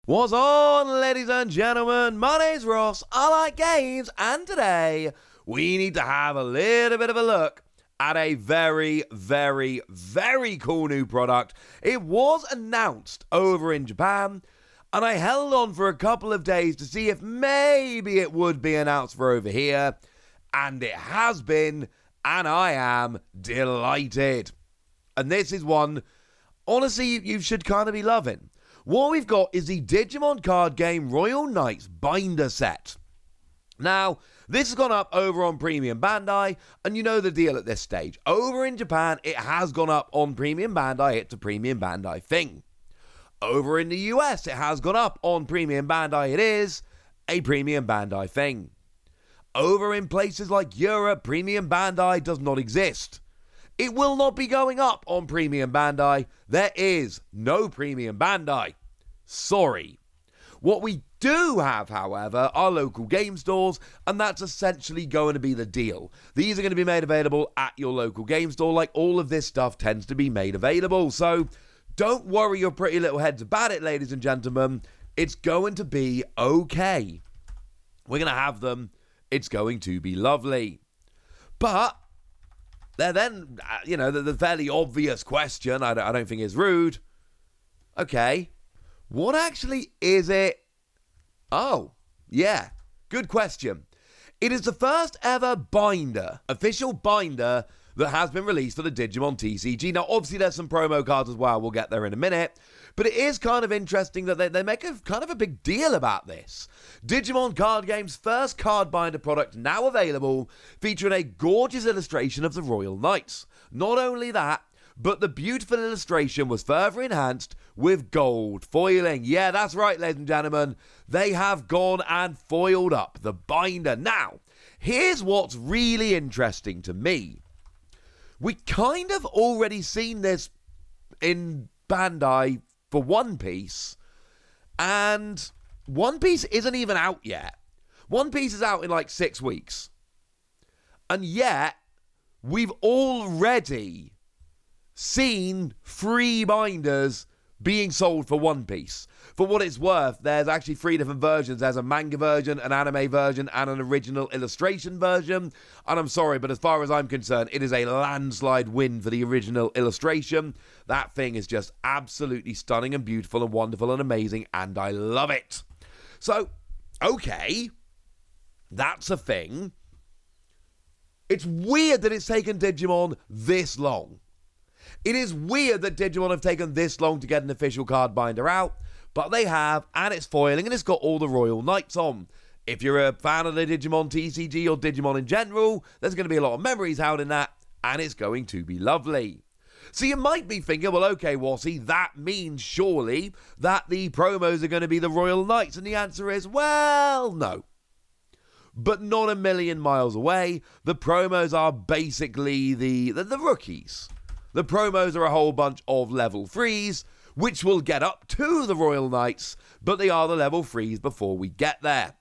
What's on, ladies and gentlemen? My name's Ross, I like games, and today we need to have a little bit of a look at a very, very, very cool new product. It was announced over in Japan, and I held on for a couple of days to see if maybe it would be announced for over here, and it has been, and I am delighted. And this is one, honestly, you should kind of be loving. What we've got is the Digimon card game Royal Knights binder set. Now, this has gone up over on Premium Bandai, and you know the deal at this stage. Over in Japan, it has gone up on Premium Bandai. It's a Premium Bandai thing. Over in the US, it has gone up on Premium Bandai. It is a Premium Bandai thing. Over in places like Europe, Premium Bandai does not exist. It will not be going up on Premium Bandai. There is no Premium Bandai. Sorry. What we do have, however, are local game stores, and that's essentially going to be the deal. These are going to be made available at your local game store, like all of this stuff tends to be made available. So don't worry your pretty little heads about it, ladies and gentlemen. It's going to be okay. We're going to have them. It's going to be lovely. But then, the fairly obvious question, I don't think is rude. Okay, what actually is it? Oh, yeah, good question. It is the first ever binder, official binder, that has been released for the Digimon TCG. Now, obviously, there's some promo cards as well. We'll get there in a minute. But it is kind of interesting that they make kind of a big deal about this. Digimon card game's first card binder product now available, featuring a gorgeous illustration of the Royal Knights. Not only that, but the beautiful illustration was further enhanced with gold foiling. Yeah, that's right, ladies and gentlemen. They have gone and foiled up the binder. Now, here's what's really interesting to me. We kind of already seen this in Bandai for One Piece, and One Piece isn't even out yet. One Piece is out in like 6 weeks. And yet, we've already seen free binders being sold for One Piece. For what it's worth, there's actually 3 different versions. There's a manga version, an anime version, and an original illustration version. And I'm sorry, but as far as I'm concerned, it is a landslide win for the original illustration. That thing is just absolutely stunning and beautiful and wonderful and amazing, and I love it. So, okay, that's a thing. It's weird that it's taken Digimon this long. It is weird that Digimon have taken this long to get an official card binder out, but they have, and it's foiling, and it's got all the Royal Knights on. If you're a fan of the Digimon TCG or Digimon in general, there's going to be a lot of memories out in that, and it's going to be lovely. So you might be thinking, well, okay, Wassy, that means surely that the promos are going to be the Royal Knights, and the answer is, well, no. But not a million miles away. The promos are basically the rookies. The promos are a whole bunch of level 3s, which will get up to the Royal Knights, but they are the level 3s before we get there.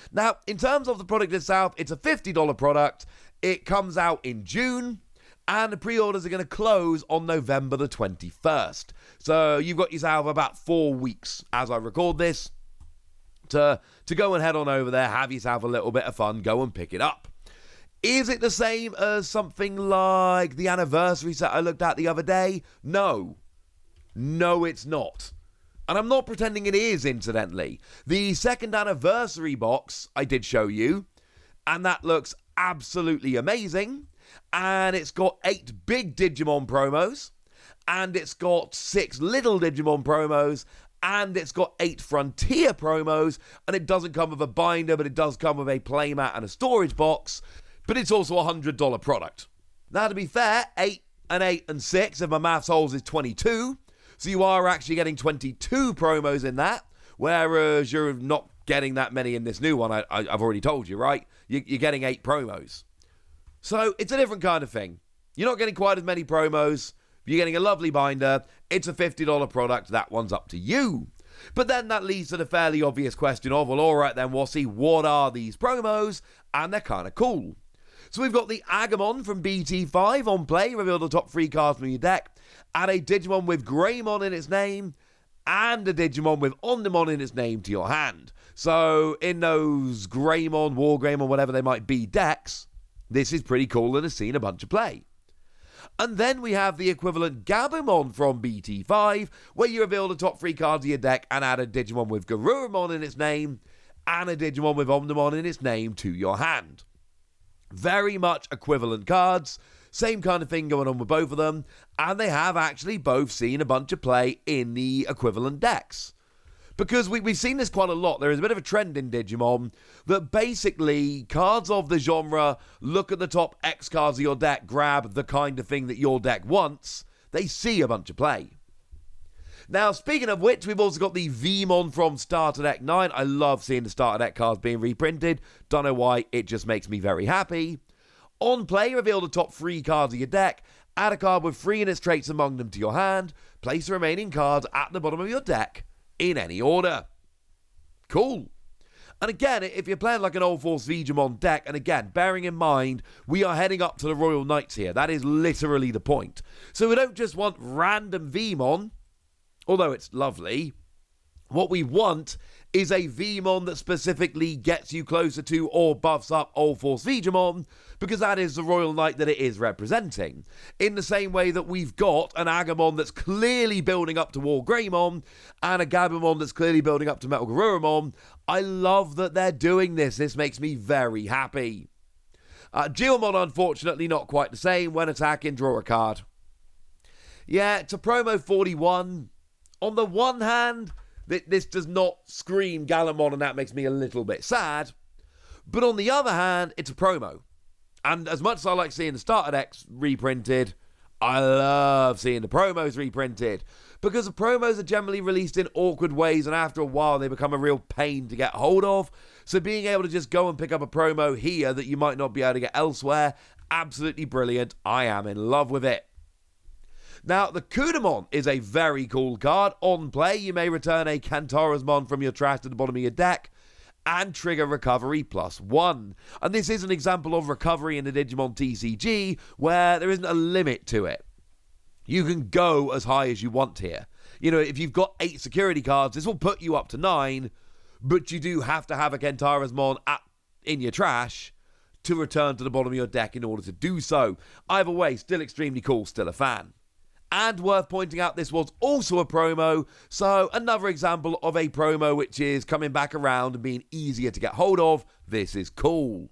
Now, in terms of the product itself, it's a $50 product. It comes out in June, and the pre-orders are going to close on November the 21st. So you've got yourself about 4 weeks, as I record this, to go and head on over there, have yourself a little bit of fun, go and pick it up. Is it the same as something like the anniversary set I looked at the other day? No. No, it's not. And I'm not pretending it is, incidentally. The second anniversary box I did show you, and that looks absolutely amazing. And it's got 8 big Digimon promos, and it's got 6 little Digimon promos, and it's got 8 Frontier promos, and it doesn't come with a binder, but it does come with a playmat and a storage box. But it's also a $100 product. Now, to be fair, 8 and 8 and 6, if my maths holds, is 22. So you are actually getting 22 promos in that, whereas you're not getting that many in this new one. I've already told you, right? You're getting 8 promos. So it's a different kind of thing. You're not getting quite as many promos. You're getting a lovely binder. It's a $50 product. That one's up to you. But then that leads to the fairly obvious question of, well, all right then, Wassy, what are these promos? And they're kind of cool. So we've got the Agumon from BT5 on play, reveal the top 3 cards from your deck, add a Digimon with Greymon in its name, and a Digimon with Omnimon in its name to your hand. So in those Greymon, War Greymon, whatever they might be decks, this is pretty cool and has seen a bunch of play. And then we have the equivalent Gabumon from BT5, where you reveal the top 3 cards of your deck and add a Digimon with Garurumon in its name and a Digimon with Omnimon in its name to your hand. Very much equivalent cards, same kind of thing going on with both of them, and they have actually both seen a bunch of play in the equivalent decks. Because we've seen this quite a lot. There is a bit of a trend in Digimon that basically cards of the genre look at the top X cards of your deck, grab the kind of thing that your deck wants. They see a bunch of play. Now, speaking of which, we've also got the Vmon from Starter Deck 9. I love seeing the Starter Deck cards being reprinted. Don't know why, it just makes me very happy. On play, reveal the top 3 cards of your deck. Add a card with 3 in its traits among them to your hand. Place the remaining cards at the bottom of your deck in any order. Cool. And again, if you're playing like an Old Force Digimon deck, and again, bearing in mind, we are heading up to the Royal Knights here. That is literally the point. So we don't just want random Vmon, although it's lovely. What we want is a Vmon that specifically gets you closer to or buffs up Old Force Digimon, because that is the Royal Knight that it is representing. In the same way that we've got an Agumon that's clearly building up to War Greymon, and a Gabumon that's clearly building up to Metal Garurumon. I love that they're doing this. This makes me very happy. Geomon, unfortunately, not quite the same. When attacking, draw a card. Yeah, it's a promo 41. On the one hand, this does not scream Galamon, and that makes me a little bit sad. But on the other hand, it's a promo. And as much as I like seeing the starter decks reprinted, I love seeing the promos reprinted. Because the promos are generally released in awkward ways, and after a while they become a real pain to get hold of. So being able to just go and pick up a promo here that you might not be able to get elsewhere, absolutely brilliant. I am in love with it. Now, the Kudamon is a very cool card. On play, you may return a Kantarasmon from your trash to the bottom of your deck and trigger recovery +1. And this is an example of recovery in the Digimon TCG where there isn't a limit to it. You can go as high as you want here. You know, if you've got 8 security cards, this will put you up to 9, but you do have to have a Kantarasmon in your trash to return to the bottom of your deck in order to do so. Either way, still extremely cool, still a fan. And worth pointing out, this was also a promo, so another example of a promo which is coming back around and being easier to get hold of. This is cool.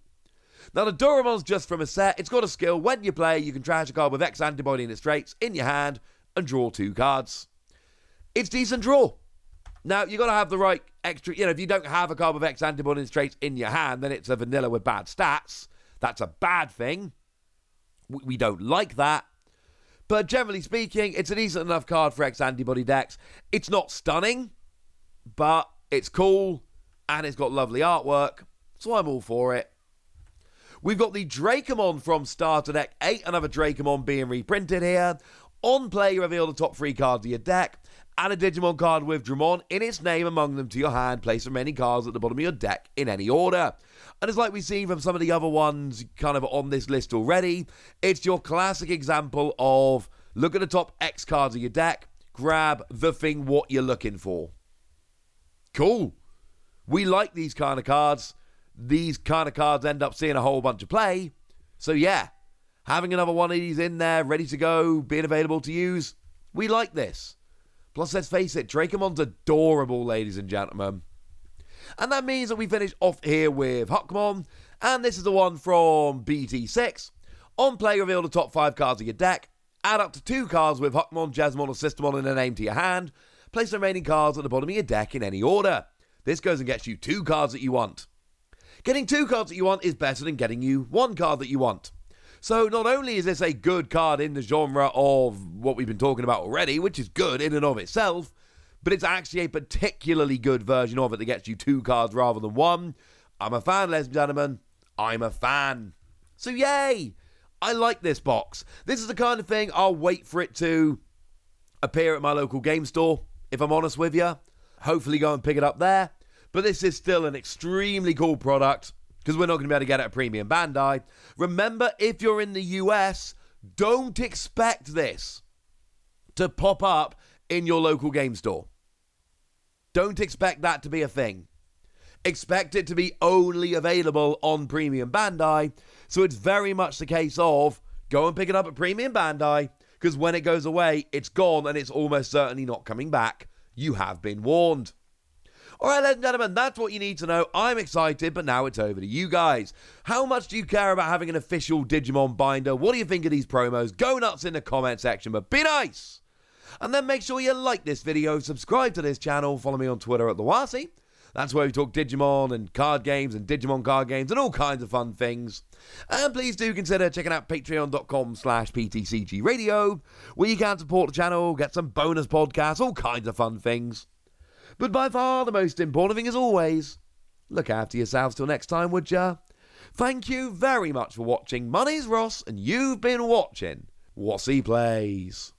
Now, the Doraemon's just from a set. It's got a skill. When you play, you can trash a card with X antibody in its traits in your hand and draw 2 cards. It's decent draw. Now, you got to have the right extra, if you don't have a card with X antibody in its traits in your hand, then it's a vanilla with bad stats. That's a bad thing. We don't like that. But generally speaking, it's a decent enough card for X-Antibody decks. It's not stunning, but it's cool, and it's got lovely artwork, so I'm all for it. We've got the Dracomon from Starter Deck 8, another Dracomon being reprinted here. On play, you reveal the top 3 cards of your deck, add a Digimon card with Dramon in its name among them to your hand, place the remaining cards at the bottom of your deck in any order. And it's like we've seen from some of the other ones kind of on this list already, it's your classic example of look at the top X cards of your deck, grab the thing what you're looking for. Cool. We like these kind of cards. These kind of cards end up seeing a whole bunch of play. So yeah, having another one of these in there, ready to go, being available to use, we like this. Plus, let's face it, Dracomon's adorable, ladies and gentlemen. And that means that we finish off here with Huckmon, and this is the one from BT6. On play, reveal the top 5 cards of your deck, add up to 2 cards with Huckmon, Jasmon, or Systemon in their name to your hand, place the remaining cards at the bottom of your deck in any order. This goes and gets you 2 cards that you want. Getting 2 cards that you want is better than getting you 1 card that you want. So not only is this a good card in the genre of what we've been talking about already, which is good in and of itself, but it's actually a particularly good version of it that gets you 2 cards rather than 1. I'm a fan, ladies and gentlemen. I'm a fan. So yay! I like this box. This is the kind of thing I'll wait for it to appear at my local game store, if I'm honest with you. Hopefully go and pick it up there. But this is still an extremely cool product, because we're not going to be able to get it at Premium Bandai. Remember, if you're in the US, don't expect this to pop up in your local game store. don't expect that to be a thing. Expect it to be only available on Premium Bandai, so it's very much the case of go and pick it up at Premium Bandai, because when it goes away, it's gone and it's almost certainly not coming back. You have been warned. Alright, ladies and gentlemen, that's what you need to know. I'm excited, but now it's over to you guys. How much do you care about having an official Digimon binder? What do you think of these promos? Go nuts in the comment section, but be nice! And then make sure you like this video, subscribe to this channel, follow me on Twitter at TheWasi. That's where we talk Digimon and card games and Digimon card games and all kinds of fun things. And please do consider checking out patreon.com/PTCG Radio, where you can support the channel, get some bonus podcasts, all kinds of fun things. But by far the most important thing, as always, look after yourselves till next time, would ya? Thank you very much for watching. My name's Ross, and you've been watching Wasi Plays.